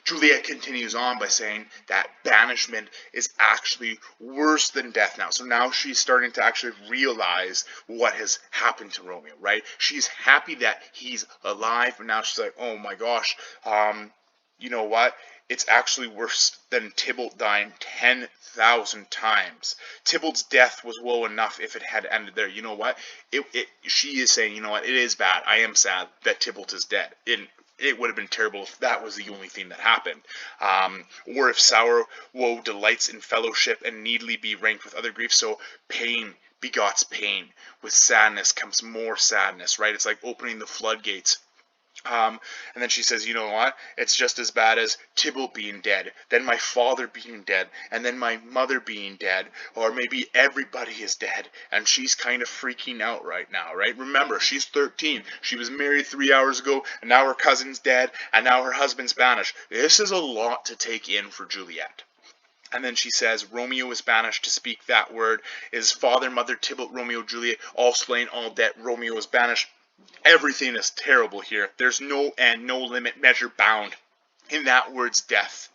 Juliet continues on by saying that banishment is actually worse than death now. So now she's starting to actually realize what has happened to Romeo, right? She's happy that he's alive, but now she's like, oh my gosh, you know what? It's actually worse than Tybalt dying 10,000 times. Tybalt's death was woe enough if it had ended there. You know what? She is saying, you know what? It is bad. I am sad that Tybalt is dead. It would have been terrible if that was the only thing that happened. Or if sour woe delights in fellowship and needly be ranked with other griefs. So pain begots pain. With sadness comes more sadness, right? It's like opening the floodgates. And then she says, you know what? It's just as bad as Tybalt being dead, then my father being dead, and then my mother being dead, or maybe everybody is dead, and she's kind of freaking out right now, right? Remember, she's 13. She was married 3 hours ago, and now her cousin's dead, and now her husband's banished. This is a lot to take in for Juliet. And then she says, Romeo is banished to speak that word. Is father, mother, Tybalt, Romeo, Juliet, all slain, all dead. Romeo is banished. Everything is terrible here. There's no end, no limit, measure bound in that word's death.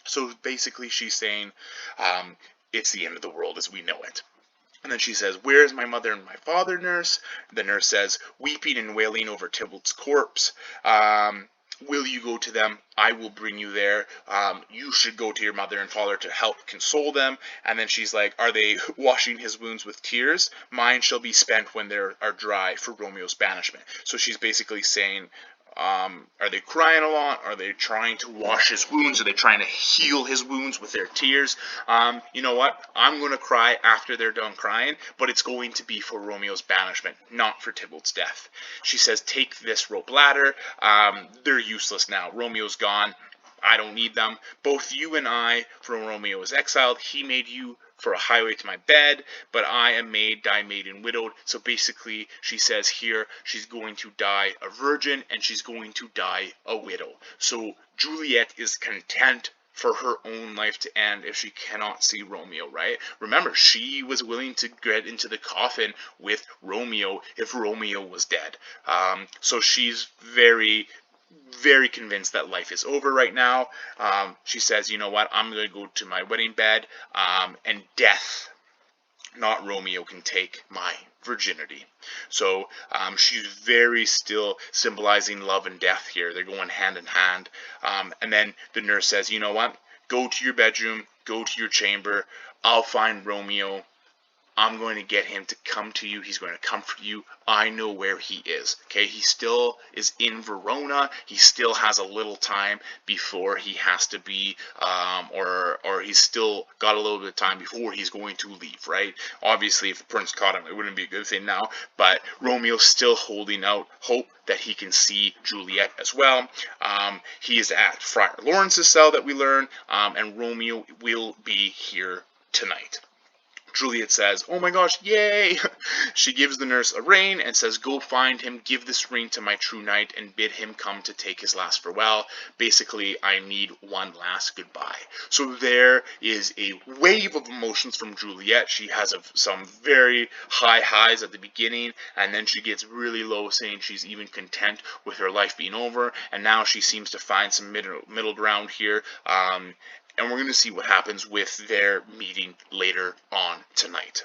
So basically she's saying it's the end of the world as we know it. And then she says, where is my mother and my father, nurse? The nurse says, weeping and wailing over Tybalt's corpse. Will you go to them? I will bring you there. You should go to your mother and father to help console them. And then she's like, are they washing his wounds with tears? Mine shall be spent when they are dry for Romeo's banishment. So she's basically saying, are they crying a lot? Are they trying to wash his wounds? Are they trying to heal his wounds with their tears? You know what? I'm going to cry after they're done crying, but it's going to be for Romeo's banishment, not for Tybalt's death. She says, take this rope ladder. They're useless now. Romeo's gone. I don't need them. Both you and I, from Romeo is exiled. He made you for a highway to my bed, but I am made, die maid and widowed. So basically, she says here, she's going to die a virgin, and she's going to die a widow. So Juliet is content for her own life to end if she cannot see Romeo, right? Remember, she was willing to get into the coffin with Romeo if Romeo was dead. So she's very convinced that life is over right now. She says, you know what, I'm going to go to my wedding bed, and death, not Romeo, can take my virginity. So she's very still symbolizing love and death here. They're going hand in hand. And then the nurse says, you know what, go to your bedroom, go to your chamber. I'll find Romeo. I'm going to get him to come to you. He's going to comfort you. I know where he is. Okay, he still is in Verona. He still has a little time before he has to be, or he's still got a little bit of time before he's going to leave, right? Obviously, if the prince caught him, it wouldn't be a good thing now, but Romeo's still holding out hope that he can see Juliet as well. He is at Friar Lawrence's cell that we learn, and Romeo will be here tonight. Juliet says, oh my gosh, yay! She gives the nurse a ring and says, go find him, give this ring to my true knight, and bid him come to take his last farewell. Basically, I need one last goodbye. So there is a wave of emotions from Juliet. She has some very high highs at the beginning, and then she gets really low, saying she's even content with her life being over, and now she seems to find some middle ground here. And we're going to see what happens with their meeting later on tonight.